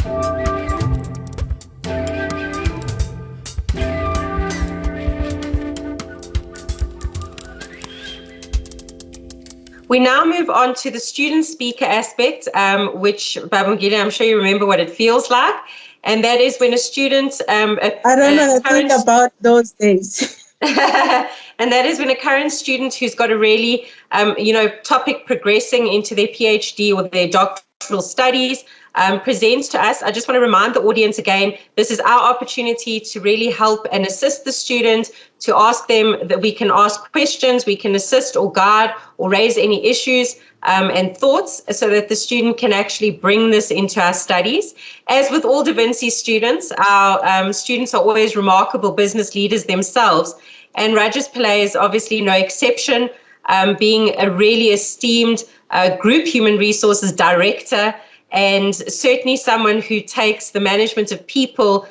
We now move on to the student speaker aspect, which, Babangida, I'm sure you remember what it feels like. And that is when a student... I don't know, I think about those days. And that is when a current student who's got a really, topic progressing into their PhD or their doctoral studies presents to us. I just want to remind the audience again, this is our opportunity to really help and assist the student, to ask them that we can ask questions, we can assist or guide or raise any issues and thoughts so that the student can actually bring this into our studies. As with all Da Vinci students, our students are always remarkable business leaders themselves. And Rajas Pillay is obviously no exception, being a really esteemed group human resources director, and certainly someone who takes the management of people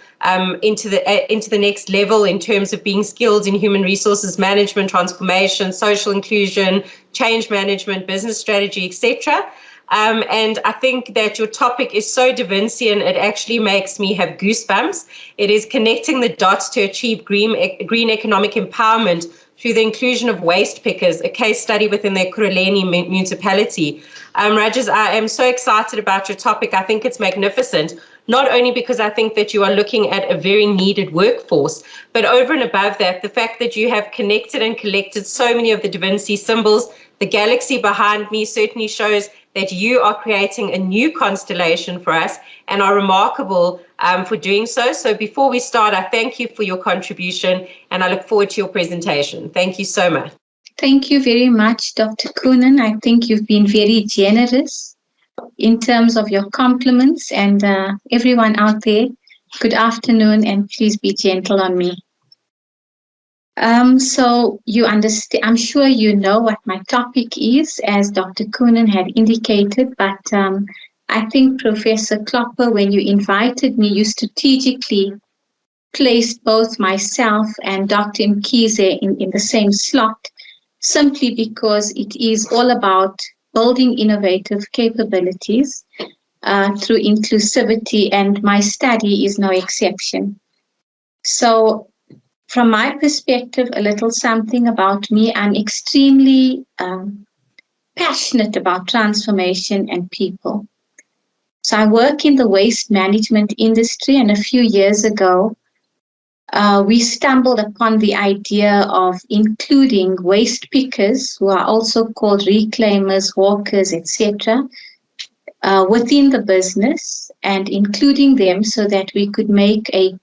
into the next level in terms of being skilled in human resources management, transformation, social inclusion, change management, business strategy, etc. And I think that your topic is so Da Vincian, it actually makes me have goosebumps. It is connecting the dots to achieve green economic empowerment through the inclusion of waste pickers, a case study within the Ekurhuleni Municipality. Rajas, I am so excited about your topic. I think it's magnificent, not only because I think that you are looking at a very needed workforce, but over and above that, the fact that you have connected and collected so many of the Da Vinci symbols. The galaxy behind me certainly shows that you are creating a new constellation for us and are remarkable for doing so. So before we start, I thank you for your contribution and I look forward to your presentation. Thank you so much. Thank you very much, Dr. Coonan. I think you've been very generous in terms of your compliments, and everyone out there, good afternoon, and please be gentle on me. So you understand, I'm sure you know what my topic is, as Dr. Coonan had indicated, but I think Professor Klopper, when you invited me, you strategically placed both myself and Dr. Mkhize in the same slot, simply because it is all about building innovative capabilities through inclusivity, and my study is no exception. So from my perspective, a little something about me. I'm extremely passionate about transformation and people. So I work in the waste management industry, and a few years ago, we stumbled upon the idea of including waste pickers, who are also called reclaimers, hawkers, etc., within the business, and including them so that we could make a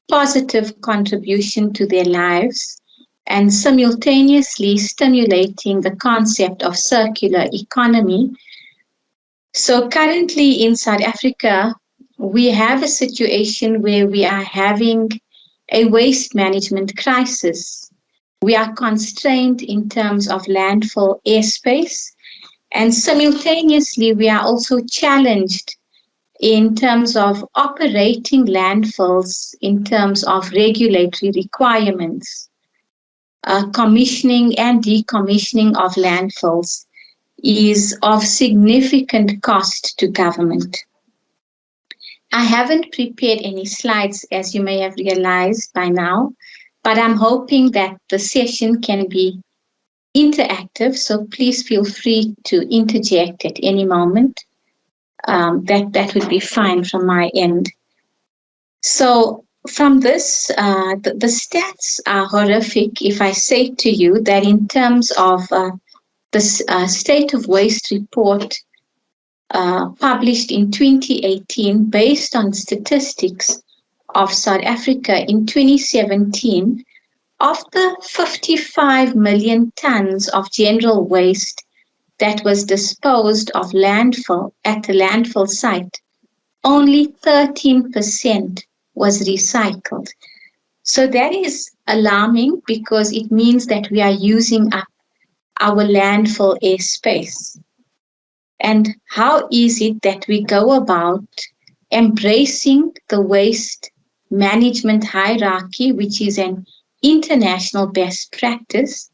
positive contribution to their lives, and simultaneously stimulating the concept of circular economy. So currently in South Africa, we have a situation where we are having a waste management crisis. We are constrained in terms of landfill airspace, and simultaneously we are also challenged in terms of operating landfills, in terms of regulatory requirements. Commissioning and decommissioning of landfills is of significant cost to government. I haven't prepared any slides, as you may have realized by now, but I'm hoping that the session can be interactive, so please feel free to interject at any moment. That would be fine from my end. So from this, the stats are horrific if I say to you that in terms of the State of Waste report published in 2018, based on statistics of South Africa in 2017, of the 55 million tons of general waste that was disposed of landfill at the landfill site, only 13% was recycled. So that is alarming, because it means that we are using up our landfill airspace. And how is it that we go about embracing the waste management hierarchy, which is an international best practice,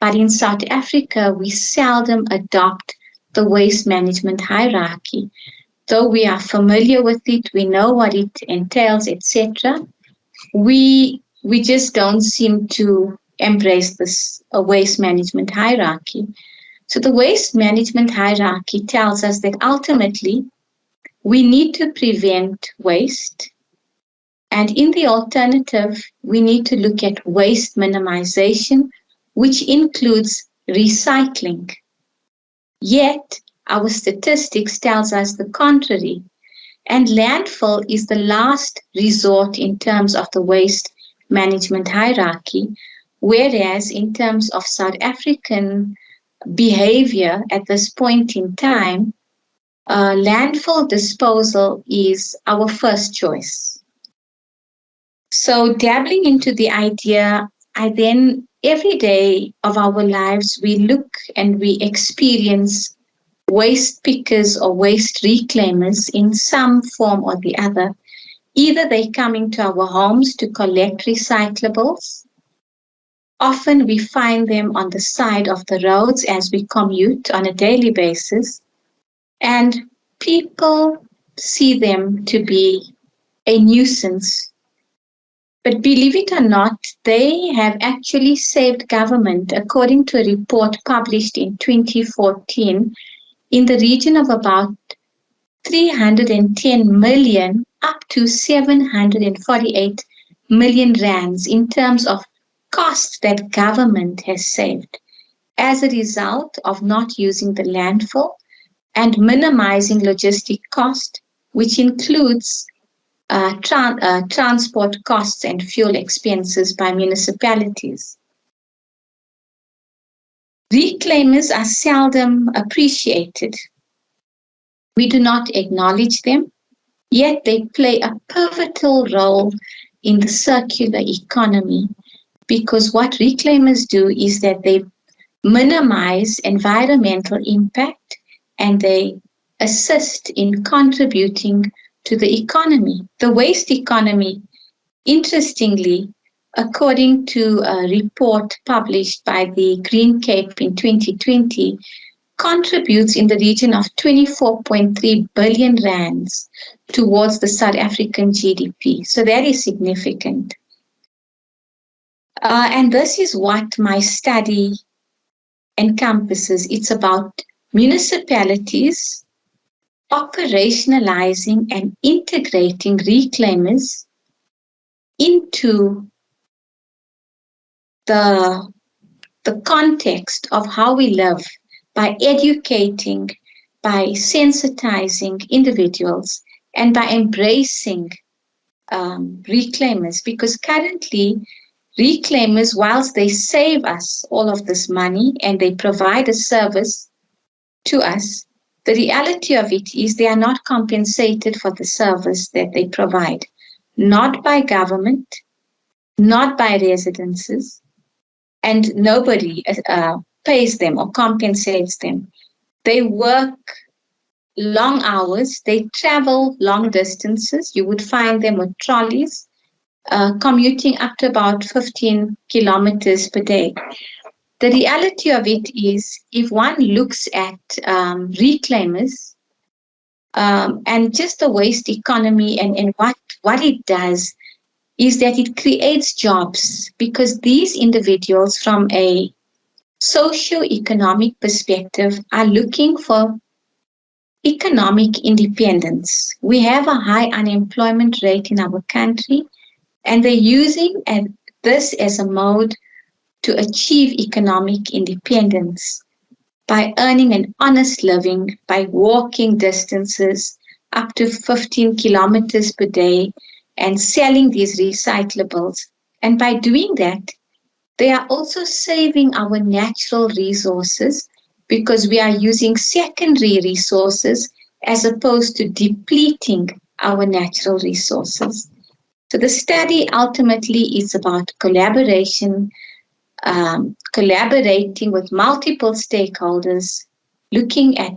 but in South Africa, we seldom adopt the waste management hierarchy? though we are familiar with it, we know what it entails, etc., we just don't seem to embrace this waste management hierarchy. So the waste management hierarchy tells us that ultimately we need to prevent waste. And in the alternative, we need to look at waste minimization, which includes recycling. Yet, our statistics tells us the contrary. And landfill is the last resort in terms of the waste management hierarchy, whereas in terms of South African behavior at this point in time, landfill disposal is our first choice. So dabbling into the idea, I then every day of our lives, we look and we experience waste pickers or waste reclaimers in some form or the other. Either they come into our homes to collect recyclables. Often we find them on the side of the roads as we commute on a daily basis. And people see them to be a nuisance. But believe it or not, they have actually saved government, according to a report published in 2014, in the region of about 310 million up to 748 million rands in terms of costs that government has saved as a result of not using the landfill and minimizing logistic cost, which includes transport costs and fuel expenses by municipalities. Reclaimers are seldom appreciated. We do not acknowledge them, yet they play a pivotal role in the circular economy, because what reclaimers do is that they minimize environmental impact and they assist in contributing to the economy. The waste economy, interestingly, according to a report published by the Green Cape in 2020, contributes in the region of 24.3 billion rands towards the South African GDP. So that is significant. And this is what my study encompasses. It's about municipalities operationalizing and integrating reclaimers into the context of how we live by educating, by sensitizing individuals, and by embracing reclaimers. Because currently, reclaimers, whilst they save us all of this money and they provide a service to us, the reality of it is they are not compensated for the service that they provide, not by government, not by residences, and nobody pays them or compensates them. They work long hours, they travel long distances. You would find them with trolleys, commuting up to about 15 kilometers per day. The reality of it is, if one looks at reclaimers and just the waste economy and what it does, is that it creates jobs, because these individuals from a socio-economic perspective are looking for economic independence. We have a high unemployment rate in our country, and they're using this as a mode to achieve economic independence by earning an honest living, by walking distances up to 15 kilometers per day and selling these recyclables. And by doing that, they are also saving our natural resources, because we are using secondary resources as opposed to depleting our natural resources. So the study ultimately is about collaboration, collaborating with multiple stakeholders, looking at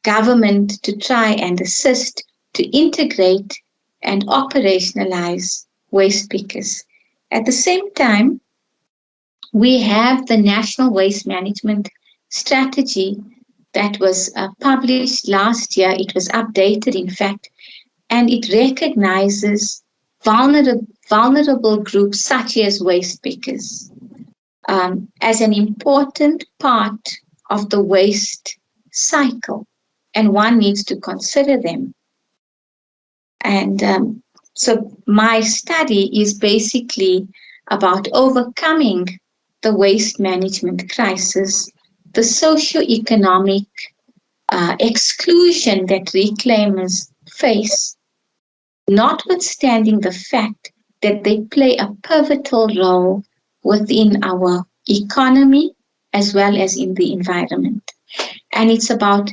government to try and assist to integrate and operationalize waste pickers. At the same time, we have the National Waste Management Strategy, that was published last year. It was updated, in fact, and it recognizes vulnerable groups such as waste pickers as an important part of the waste cycle, and one needs to consider them. And so my study is basically about overcoming the waste management crisis, the socio-economic exclusion that reclaimers face, notwithstanding the fact that they play a pivotal role within our economy as well as in the environment. And it's about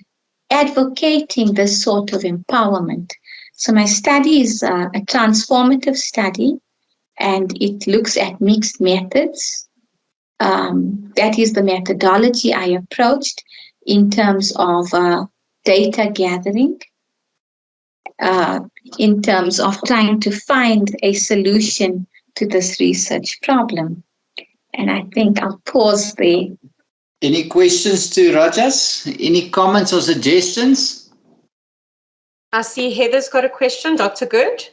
advocating this sort of empowerment. So my study is a transformative study, and it looks at mixed methods. That is the methodology I approached in terms of data gathering, in terms of trying to find a solution to this research problem. And I think I'll pause there. Any questions to Rajas? Any comments or suggestions? I see Heather's got a question. Dr. Good?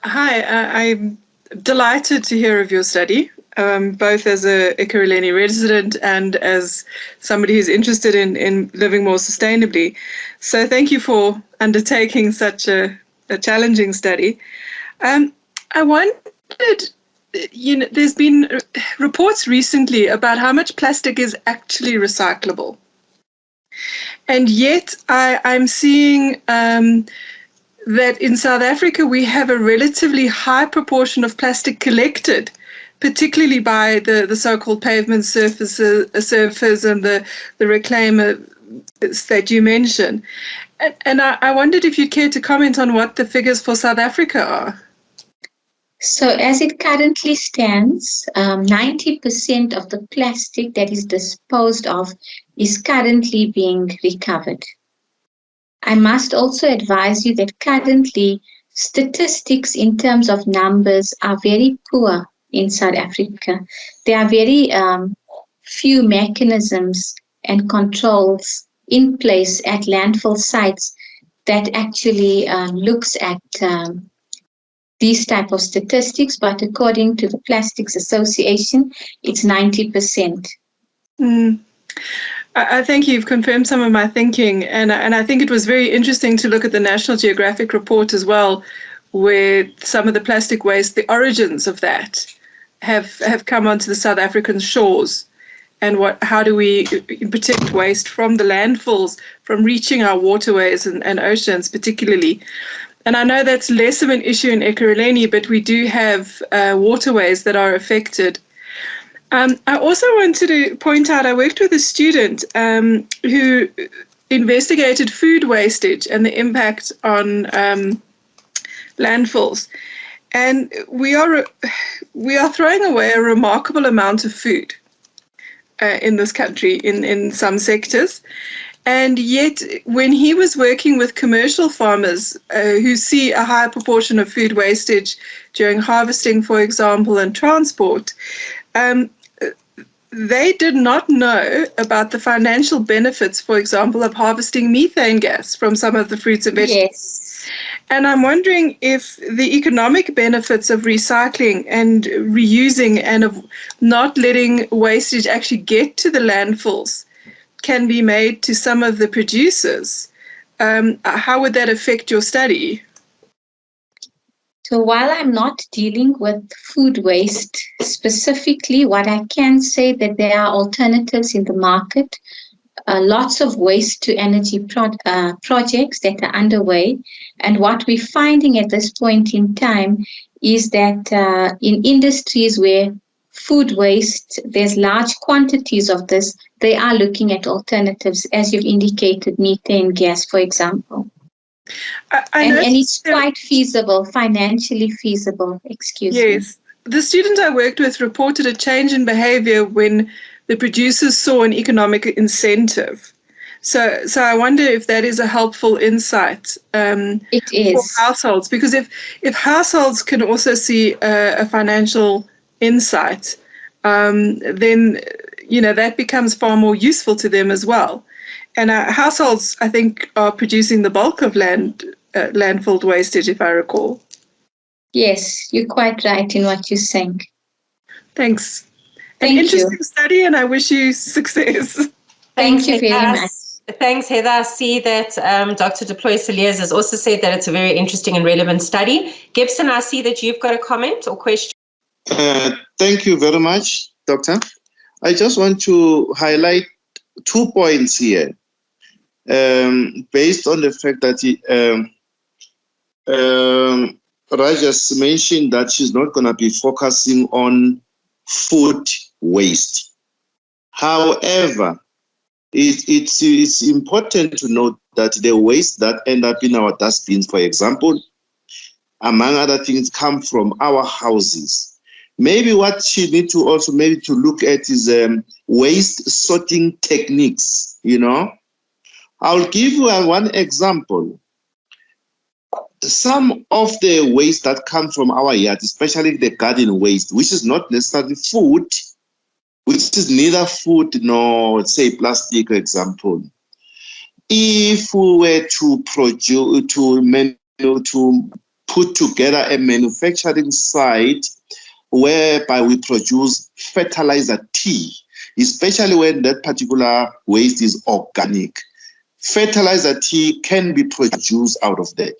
Hi, I'm delighted to hear of your study, both as a Ekurhuleni resident and as somebody who's interested in living more sustainably. So thank you for undertaking such a challenging study. I wondered, there's been reports recently about how much plastic is actually recyclable. And yet I'm seeing that in South Africa we have a relatively high proportion of plastic collected, particularly by the so-called pavement surfers and the reclaimer that you mentioned. And I wondered if you'd care to comment on what the figures for South Africa are. So as it currently stands, 90% of the plastic that is disposed of is currently being recovered. I must also advise you that currently statistics in terms of numbers are very poor in South Africa. There are very few mechanisms and controls in place at landfill sites that actually looks at these type of statistics, but according to the Plastics Association, it's 90%. I think you've confirmed some of my thinking, and I think it was very interesting to look at the National Geographic report as well, where some of the plastic waste, the origins of that, have come onto the South African shores. And how do we protect waste from the landfills, from reaching our waterways and oceans particularly. And I know that's less of an issue in Ekurhuleni, but we do have waterways that are affected. I also wanted to point out, I worked with a student who investigated food wastage and the impact on landfills. And we are throwing away a remarkable amount of food in this country, in some sectors. And yet, when he was working with commercial farmers who see a higher proportion of food wastage during harvesting, for example, and transport, they did not know about the financial benefits, for example, of harvesting methane gas from some of the fruits and vegetables. Yes. And I'm wondering if the economic benefits of recycling and reusing and of not letting wastage actually get to the landfills can be made to some of the producers. How would that affect your study? So while I'm not dealing with food waste specifically, what I can say that there are alternatives in the market, lots of waste to energy projects that are underway. And what we're finding at this point in time is that in industries where food waste, there's large quantities of this, they are looking at alternatives, as you've indicated, methane gas, for example. And it's quite feasible, financially feasible, excuse me. Yes. The student I worked with reported a change in behavior when the producers saw an economic incentive. So I wonder if that is a helpful insight it is. For households, because if households can also see a financial insight, then that becomes far more useful to them as well. And households, I think, are producing the bulk of landfill wastage, if I recall. Yes, you're quite right in what you're saying. Thanks. Thank An you. interesting study, and I wish you success. Thank you very much. Thanks, Heather. I see that Dr. Deploy-Cilliers has also said that it's a very interesting and relevant study. Gibson, I see that you've got a comment or question. Thank you very much, Doctor. I just want to highlight 2 points here. Based on the fact that Rajas mentioned that she's not going to be focusing on food waste. However, it's important to note that the waste that end up in our dustbins, for example, among other things, come from our houses. Maybe what she need to also maybe to look at is waste sorting techniques, you know. I'll give you one example. Some of the waste that come from our yard, especially the garden waste, which is not necessarily food, which is neither food nor, say, plastic, for example. If we were to produce, to put together a manufacturing site whereby we produce fertilizer tea, especially when that particular waste is organic, fertilizer tea can be produced out of that.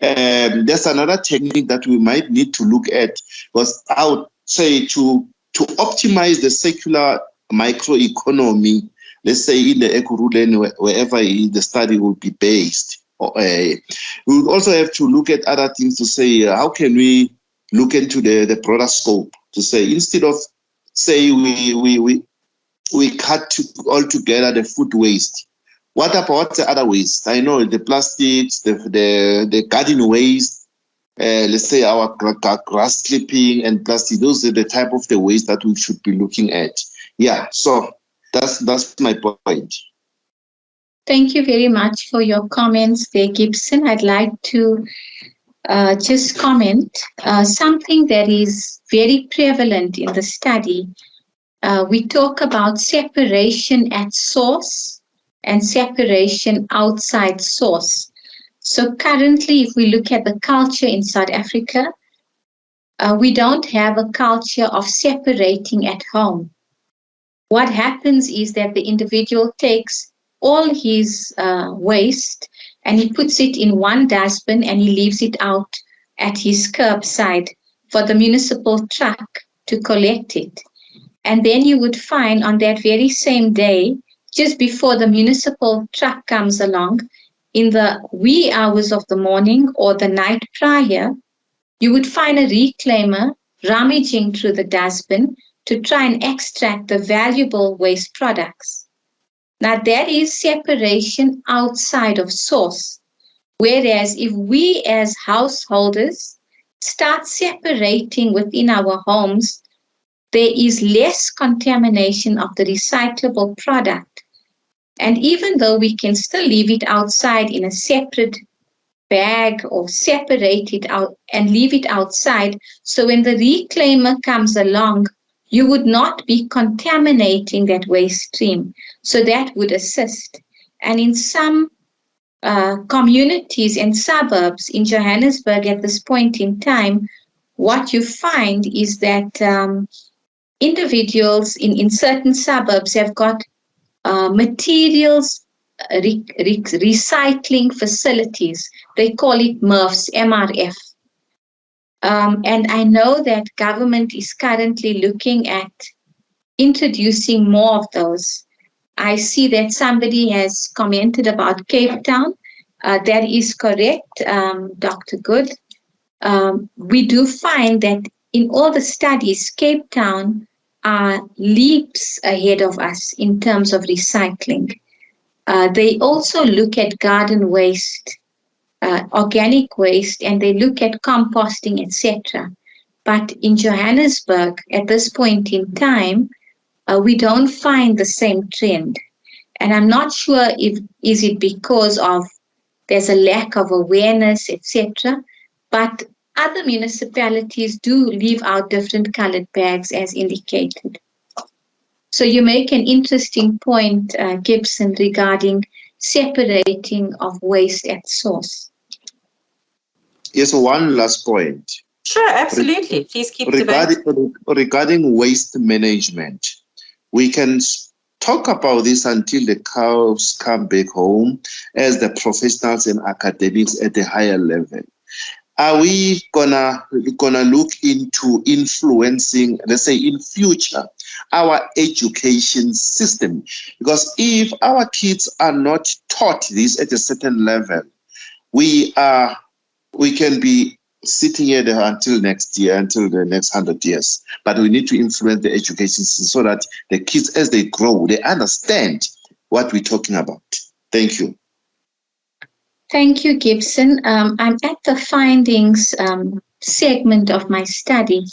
There's another technique that we might need to look at, was I would say to optimize the circular microeconomy, let's say in the Ekurhuleni, wherever the study will be based. We would also have to look at other things to say, how can we look into the broader scope to say, instead of say we cut altogether the food waste, what about the other waste? I know the plastics, the garden waste, let's say our grass clipping and plastic, those are the type of the waste that we should be looking at. Yeah, so that's my point. Thank you very much for your comments there, Gibson. I'd like to just comment something that is very prevalent in the study. We talk about separation at source and separation outside source. So currently, if we look at the culture in South Africa, we don't have a culture of separating at home. What happens is that the individual takes all his waste and he puts it in one dustbin and he leaves it out at his curbside for the municipal truck to collect it. And then you would find on that very same day, just before the municipal truck comes along, in the wee hours of the morning or the night prior, you would find a reclaimer rummaging through the dustbin to try and extract the valuable waste products. Now that is separation outside of source. Whereas if we as householders start separating within our homes, there is less contamination of the recyclable product. And even though we can still leave it outside in a separate bag or separate it out and leave it outside, so when the reclaimer comes along, you would not be contaminating that waste stream. So that would assist. And in some communities and suburbs in Johannesburg at this point in time, what you find is that individuals in certain suburbs have got materials recycling facilities. They call it MRFs, MRF. And I know that government is currently looking at introducing more of those. I see that somebody has commented about Cape Town. That is correct, Dr. Good. We do find that in all the studies, Cape Town are leaps ahead of us in terms of recycling. They also look at garden waste, organic waste, and they look at composting, etc. But in Johannesburg, at this point in time, we don't find the same trend. And I'm not sure is it because of there's a lack of awareness, etc. But other municipalities do leave out different colored bags as indicated. So you make an interesting point, Gibson, regarding separating of waste at source. Yes, one last point. Sure, absolutely. Please keep debating. Regarding waste management, we can talk about this until the cows come back home as the professionals and academics at a higher level. Are we gonna look into influencing, let's say in future, our education system? Because if our kids are not taught this at a certain level, we can be sitting here until next year, until the next 100 years. But we need to influence the education system so that the kids, as they grow, they understand what we're talking about. Thank you. Thank you, Gibson. I'm at the findings segment of my study,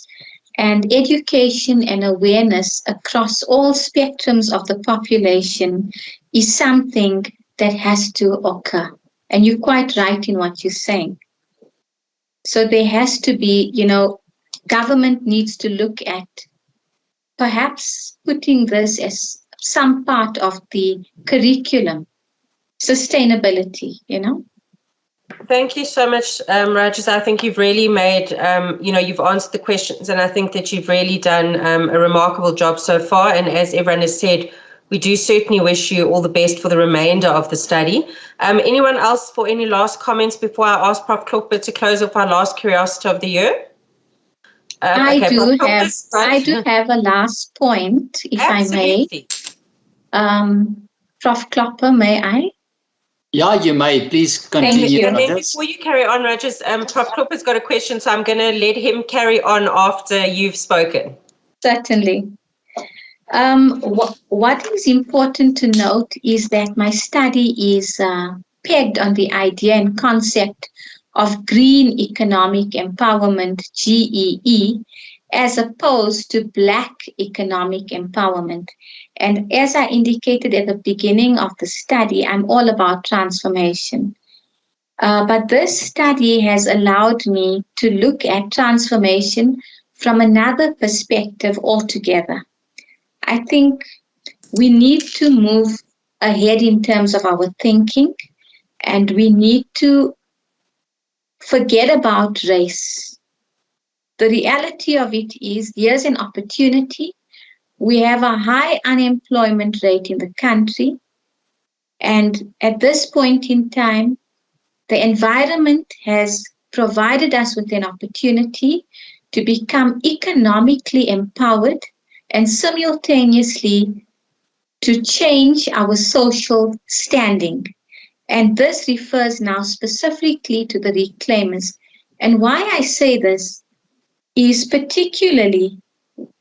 and education and awareness across all spectrums of the population is something that has to occur. And you're quite right in what you're saying. So there has to be, government needs to look at perhaps putting this as some part of the curriculum, sustainability, Thank you so much, Rajas. I think you've really made, you've answered the questions, and I think that you've really done a remarkable job so far. And as everyone has said, we do certainly wish you all the best for the remainder of the study. Anyone else for any last comments before I ask Prof. Klopper to close off our last curiosity of the year? I do have a last point, if Absolutely. I may. Prof. Klopper, may I? Yeah, you may. Please continue. And then before you carry on, Rajas, Prof. Klopper's got a question, so I'm going to let him carry on after you've spoken. Certainly. What is important to note is that my study is pegged on the idea and concept of green economic empowerment, GEE, as opposed to Black economic empowerment. And as I indicated at the beginning of the study, I'm all about transformation. But this study has allowed me to look at transformation from another perspective altogether. I think we need to move ahead in terms of our thinking, and we need to forget about race. The reality of it is here's an opportunity. We have a high unemployment rate in the country, and at this point in time, the environment has provided us with an opportunity to become economically empowered and simultaneously to change our social standing. And this refers now specifically to the reclaimers. And why I say this is particularly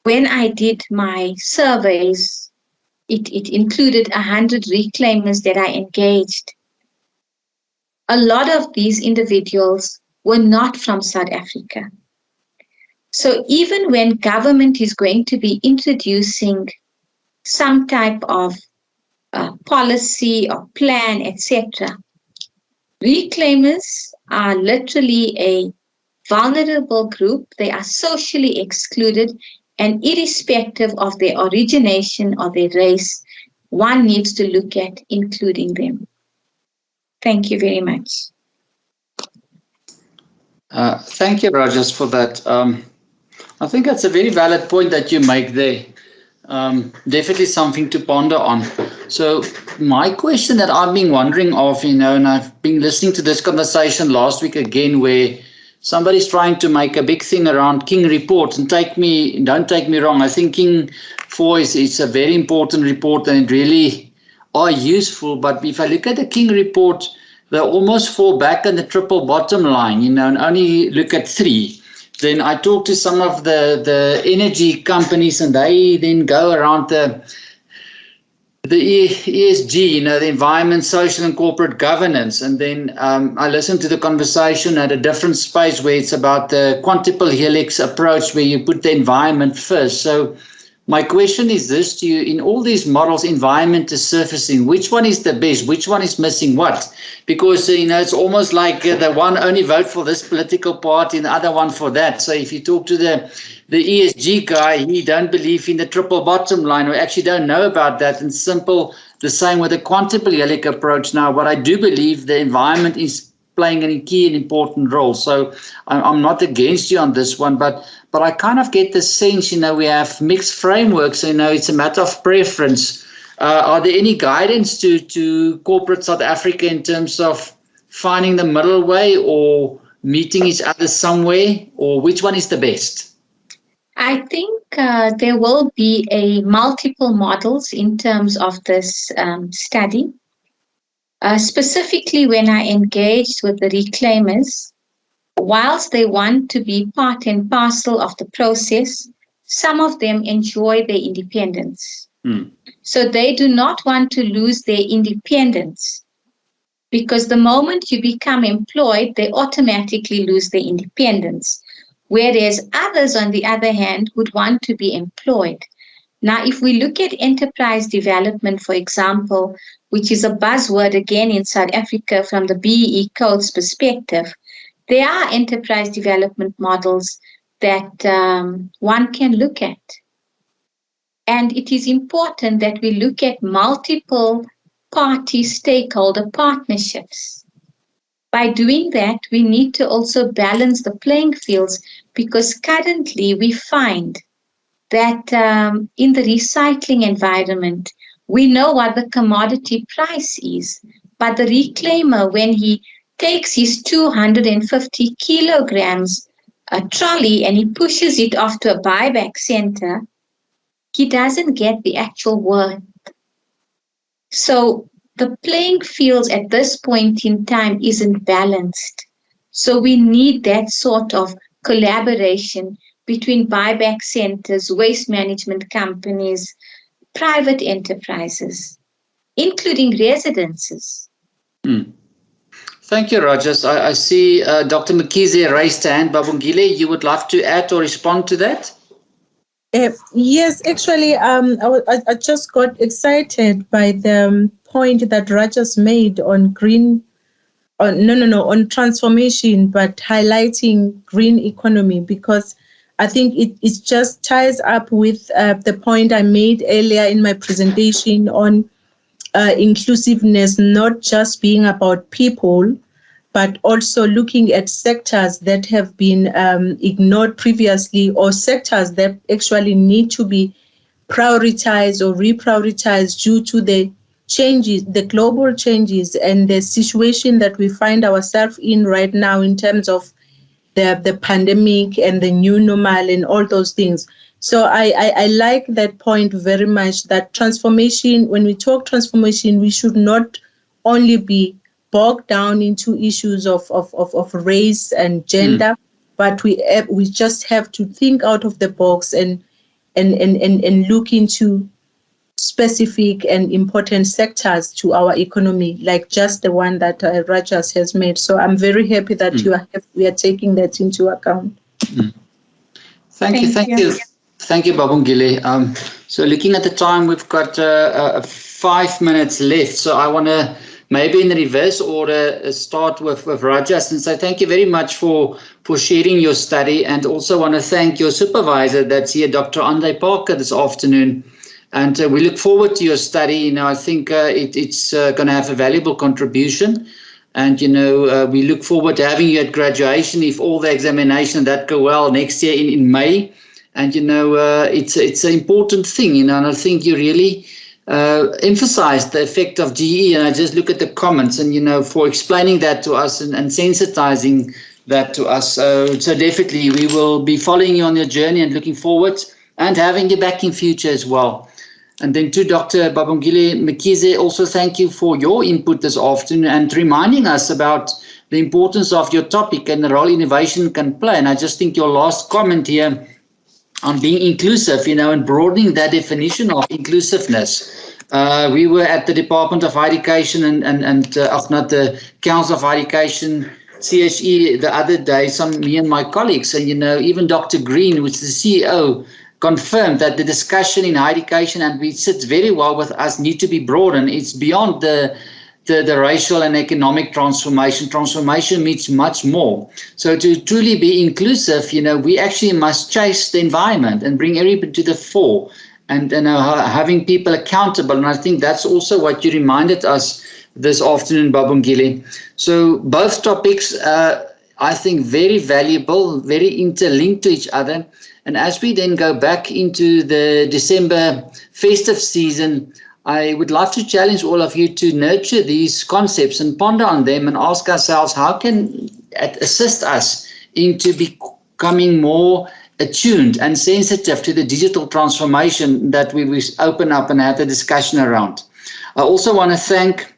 when I did my surveys, it included 100 reclaimers that I engaged. A lot of these individuals were not from South Africa. So even when government is going to be introducing some type of policy or plan, etc., reclaimers are literally a vulnerable group. They are socially excluded, and irrespective of their origination or their race, one needs to look at including them. Thank you very much. Thank you, Rajas, for that. I think that's a very valid point that you make there. Definitely something to ponder on. So my question that I've been wondering of, and I've been listening to this conversation last week again, where somebody's trying to make a big thing around King Report, and don't take me wrong, I think King 4 is a very important report and it really are useful. But if I look at the King Report, they almost fall back on the triple bottom line, and only look at 3. Then I talk to some of the energy companies, and they then go around the ESG, the environment, social and corporate governance. And then I listen to the conversation at a different space where it's about the quintuple helix approach, where you put the environment first. So my question is this to you: in all these models, environment is surfacing. Which one is the best? Which one is missing what? Because, it's almost like the one only vote for this political party and the other one for that. So if you talk to the ESG guy, he don't believe in the triple bottom line, or actually don't know about that. And simple the same with the quantipolyalic approach now. But I do believe the environment is playing a key and important role. So I'm not against you on this one, but I kind of get the sense, we have mixed frameworks, it's a matter of preference. Are there any guidance to corporate South Africa in terms of finding the middle way or meeting each other somewhere, or which one is the best? I think there will be multiple models in terms of this study. Specifically, when I engaged with the reclaimers, whilst they want to be part and parcel of the process, some of them enjoy their independence. So they do not want to lose their independence, because the moment you become employed, they automatically lose their independence. Whereas others, on the other hand, would want to be employed. Now, if we look at enterprise development, for example, which is a buzzword again in South Africa from the BEE Code's perspective, there are enterprise development models that one can look at. And it is important that we look at multiple party stakeholder partnerships. By doing that, we need to also balance the playing fields, because currently we find that in the recycling environment, we know what the commodity price is, but the reclaimer, when he takes his 250 kilograms a trolley and he pushes it off to a buyback center, he doesn't get the actual worth. So the playing fields at this point in time isn't balanced. So we need that sort of collaboration between buyback centers, waste management companies, private enterprises, including residences. Thank you, Rajas. I see Dr. Mkhize raised her hand. Babungile, you would love to add or respond to that? Yes, actually, I just got excited by the point that Rajas made on on transformation, but highlighting green economy, because I think it just ties up with the point I made earlier in my presentation on inclusiveness, not just being about people, but also looking at sectors that have been ignored previously, or sectors that actually need to be prioritized or reprioritized due to the changes, the global changes and the situation that we find ourselves in right now in terms of the pandemic and the new normal and all those things. So I like that point very much, that transformation, when we talk transformation, we should not only be bogged down into issues of race and gender, but we just have to think out of the box and look into specific and important sectors to our economy, like just the one that Rajas has made. So I'm very happy that we are taking that into account. Thank you, Babungile. So looking at the time, we've got 5 minutes left. So I want to maybe in reverse order start with Rajas and say thank you very much for sharing your study, and also want to thank your supervisor that's here, Dr. Andre Parker, this afternoon. And we look forward to your study. I think it's going to have a valuable contribution. And, we look forward to having you at graduation, if all the examination that go well, next year in May. And, it's an important thing, and I think you really emphasized the effect of GE. And I just look at the comments and, for explaining that to us and sensitizing that to us. So definitely we will be following you on your journey and looking forward and having you back in future as well. And then to Dr. Babungile Mkhize, also thank you for your input this afternoon and reminding us about the importance of your topic and the role innovation can play. And I just think your last comment here on being inclusive, and broadening that definition of inclusiveness. We were at the Department of Higher Education and not the Council of Higher Education, CHE, the other day, me and my colleagues, and even Dr. Green, who is the CEO, confirmed that the discussion in higher education, and it sits very well with us, need to be broadened. It's beyond the racial and economic transformation. Transformation means much more. So to truly be inclusive, we actually must chase the environment and bring everybody to the fore. and having people accountable. And I think that's also what you reminded us this afternoon, Babungile. So both topics, I think, very valuable, very interlinked to each other. And as we then go back into the December festive season, I would love to challenge all of you to nurture these concepts and ponder on them and ask ourselves, how can it assist us into becoming more attuned and sensitive to the digital transformation that we will open up and have a discussion around. I also want to thank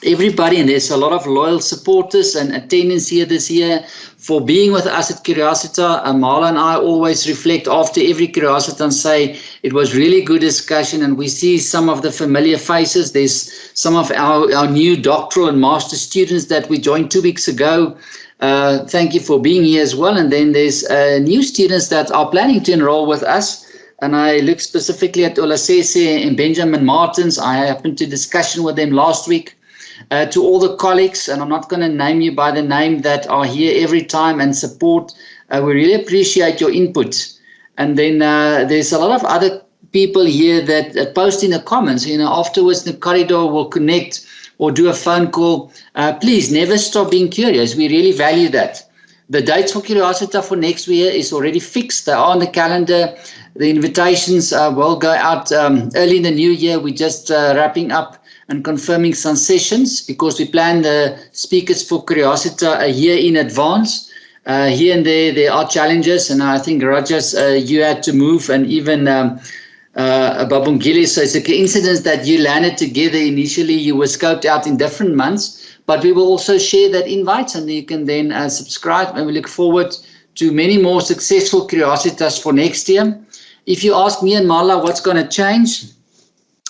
everybody, and there's a lot of loyal supporters and attendance here this year, for being with us at Curiosita. Marla and I always reflect after every Curiosita and say it was really good discussion, and we see some of the familiar faces. There's some of our new doctoral and master students that we joined 2 weeks ago. Thank you for being here as well. And then there's new students that are planning to enroll with us. And I look specifically at Olasese and Benjamin Martins. I happened to discussion with them last week. To all the colleagues, and I'm not going to name you by the name, that are here every time and support. We really appreciate your input. And then there's a lot of other people here that post in the comments. Afterwards in the corridor we'll connect or do a phone call. Please never stop being curious. We really value that. The dates for Curiosita for next year is already fixed. They are on the calendar. The invitations will go out early in the new year. We're just wrapping up and confirming some sessions, because we plan the speakers for Curiosita a year in advance. Here and there are challenges, and I think, Rajas, you had to move, and even Babungile, so it's a coincidence that you landed together. Initially, you were scoped out in different months, but we will also share that invite, and you can then subscribe, and we look forward to many more successful Curiositas for next year. If you ask me and Marla what's going to change,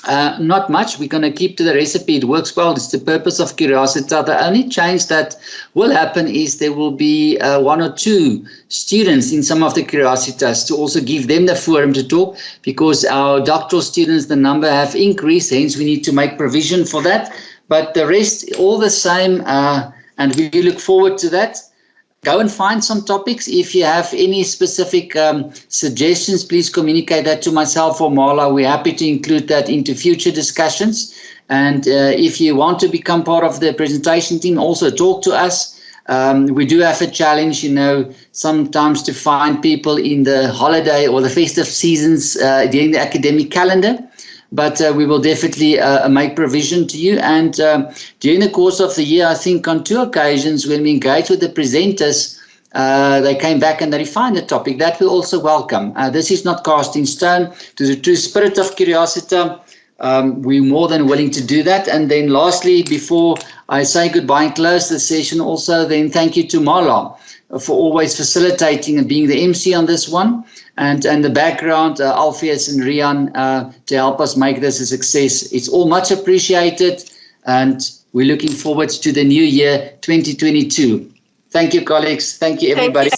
not much. We're going to keep to the recipe. It works well. It's the purpose of Curiosita. The only change that will happen is there will be 1 or 2 students in some of the Curiositas to also give them the forum to talk, because our doctoral students, the number have increased. Hence, we need to make provision for that. But the rest, all the same, and we look forward to that. Go and find some topics. If you have any specific suggestions, please communicate that to myself or Marla. We're happy to include that into future discussions. And if you want to become part of the presentation team, also talk to us. We do have a challenge, sometimes to find people in the holiday or the festive seasons during the academic calendar. But we will definitely make provision to you. And during the course of the year, I think on 2 occasions when we engaged with the presenters, they came back and they refined the topic. That we also welcome. This is not cast in stone. To the true spirit of Curiosita, we're more than willing to do that. And then lastly, before I say goodbye and close the session, also then thank you to Marla for always facilitating and being the MC on this one. And the background, Alpheus and Rian, to help us make this a success. It's all much appreciated, and we're looking forward to the new year 2022. Thank you, colleagues. Thank you, everybody.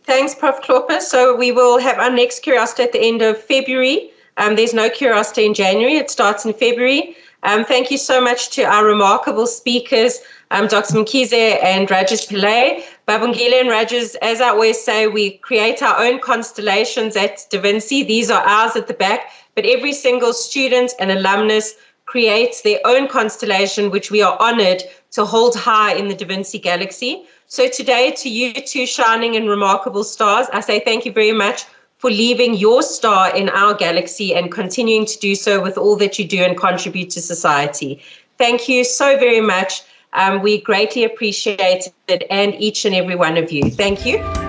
Thanks, Prof. Klopper. So we will have our next Curiosity at the end of February. There's no Curiosity in January. It starts in February. Thank you so much to our remarkable speakers, Dr. Mkhize and Rajas Pillay. Babungile and Rajas, as I always say, we create our own constellations at Da Vinci. These are ours at the back, but every single student and alumnus creates their own constellation, which we are honored to hold high in the Da Vinci galaxy. So today, to you two shining and remarkable stars, I say thank you very much for leaving your star in our galaxy and continuing to do so with all that you do and contribute to society. Thank you so very much. We greatly appreciate it, and each and every one of you. Thank you.